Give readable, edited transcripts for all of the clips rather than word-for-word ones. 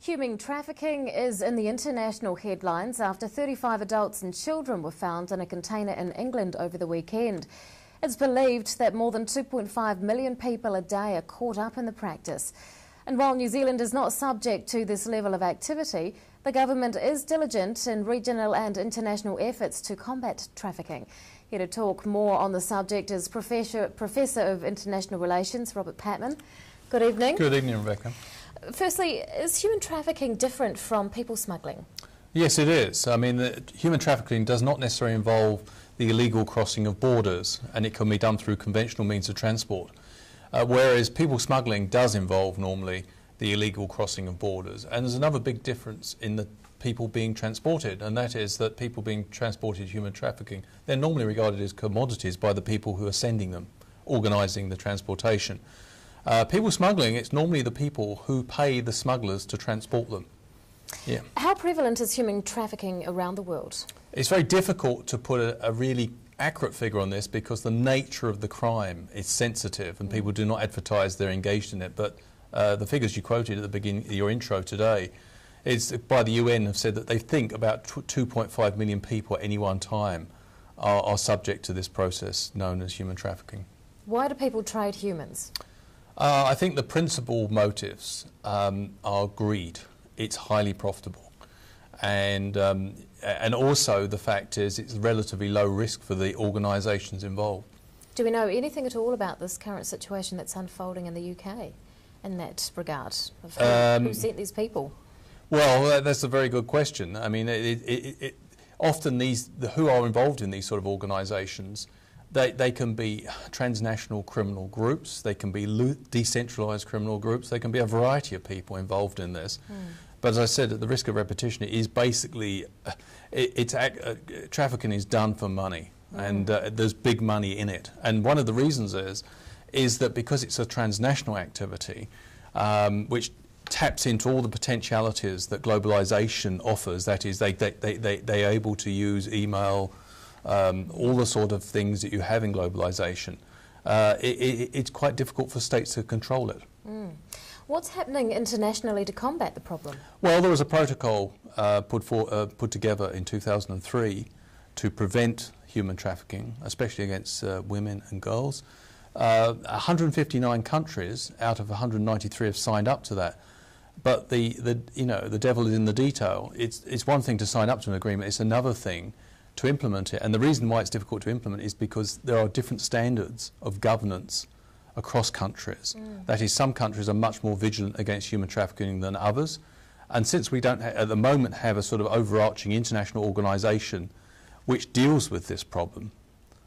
Human trafficking is in the international headlines after 35 adults and children were found in a container in England over the weekend. It's believed that more than 2.5 million people a day are caught up in the practice. And while New Zealand is not subject to this level of activity, the government is diligent in regional and international efforts to combat trafficking. Here to talk more on the subject is Professor of International Relations, Robert Patman. Good evening. Good evening, Rebecca. Firstly, is human trafficking different from people smuggling? Yes, it is. I mean, human trafficking does not necessarily involve the illegal crossing of borders, and it can be done through conventional means of transport. Whereas people smuggling does involve normally the illegal crossing of borders. And there's another big difference in the people being transported, and that is that people being transported human trafficking, they're normally regarded as commodities by the people who are sending them, organising the transportation. People smuggling, it's normally the people who pay the smugglers to transport them. Yeah. How prevalent is human trafficking around the world? It's very difficult to put a really accurate figure on this because the nature of the crime is sensitive and people do not advertise they're engaged in it. But the figures you quoted at the beginning of your intro today is by the UN have said that they think about 2.5 million people at any one time are subject to this process known as human trafficking. Why do people trade humans? I think the principal motives are greed. It's highly profitable, and also the fact is it's relatively low risk for the organisations involved. Do we know anything at all about this current situation that's unfolding in the UK in that regard of who sent these people? Well, that's a very good question. I mean, often who are involved in these sort of organisations, they can be transnational criminal groups, they can be decentralised criminal groups, they can be a variety of people involved in this. But as I said, at the risk of repetition, it is basically, trafficking is done for money, and there's big money in it. And one of the reasons is that because it's a transnational activity, which taps into all the potentialities that globalisation offers, that is, they're able to use email, all the sort of things that you have in globalisation. It's quite difficult for states to control it. What's happening internationally to combat the problem? Well, there was a protocol put together in 2003 to prevent human trafficking, especially against women and girls. 159 countries out of 193 have signed up to that. But the devil is in the detail. It's one thing to sign up to an agreement, it's another thing to implement it. And the reason why it's difficult to implement is because there are different standards of governance across countries. That is, some countries are much more vigilant against human trafficking than others. And since we don't at the moment have a sort of overarching international organisation which deals with this problem,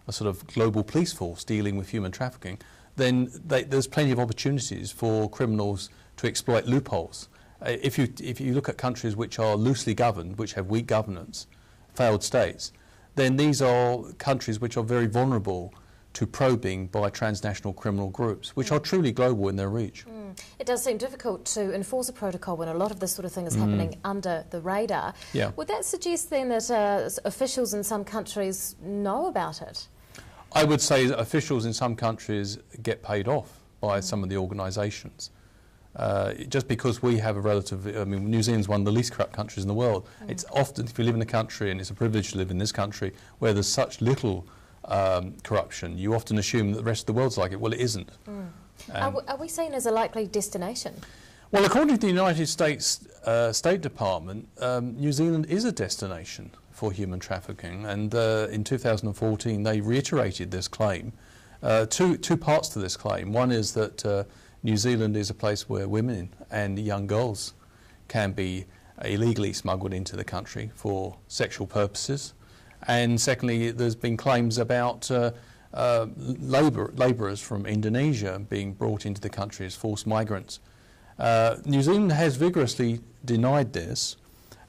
a sort of global police force dealing with human trafficking, then there's plenty of opportunities for criminals to exploit loopholes. If you look at countries which are loosely governed, which have weak governance, failed states, then these are countries which are very vulnerable to probing by transnational criminal groups, which are truly global in their reach. It does seem difficult to enforce a protocol when a lot of this sort of thing is happening under the radar. Yeah. Would that suggest then that officials in some countries know about it? I would say that officials in some countries get paid off by some of the organisations. Just because we have New Zealand's one of the least corrupt countries in the world. It's often, if you live in a country, and it's a privilege to live in this country, where there's such little corruption, you often assume that the rest of the world's like it. Well, it isn't. Are we seen as a likely destination? Well, according to the United States State Department, New Zealand is a destination for human trafficking, and in 2014 they reiterated this claim. Two parts to this claim. One is that New Zealand is a place where women and young girls can be illegally smuggled into the country for sexual purposes. And secondly, there's been claims about labourers from Indonesia being brought into the country as forced migrants. New Zealand has vigorously denied this,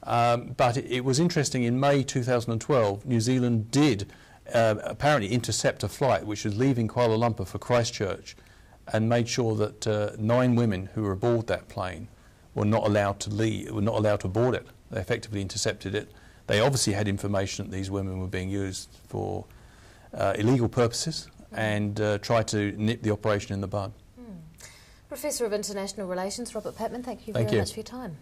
but it was interesting, in May 2012, New Zealand did apparently intercept a flight which was leaving Kuala Lumpur for Christchurch, and made sure that 9 women who were aboard that plane were not allowed to leave, were not allowed to board it. They effectively intercepted it. They obviously had information that these women were being used for illegal purposes, and tried to nip the operation in the bud. Professor of International Relations, Robert Patman, thank you very much for your time.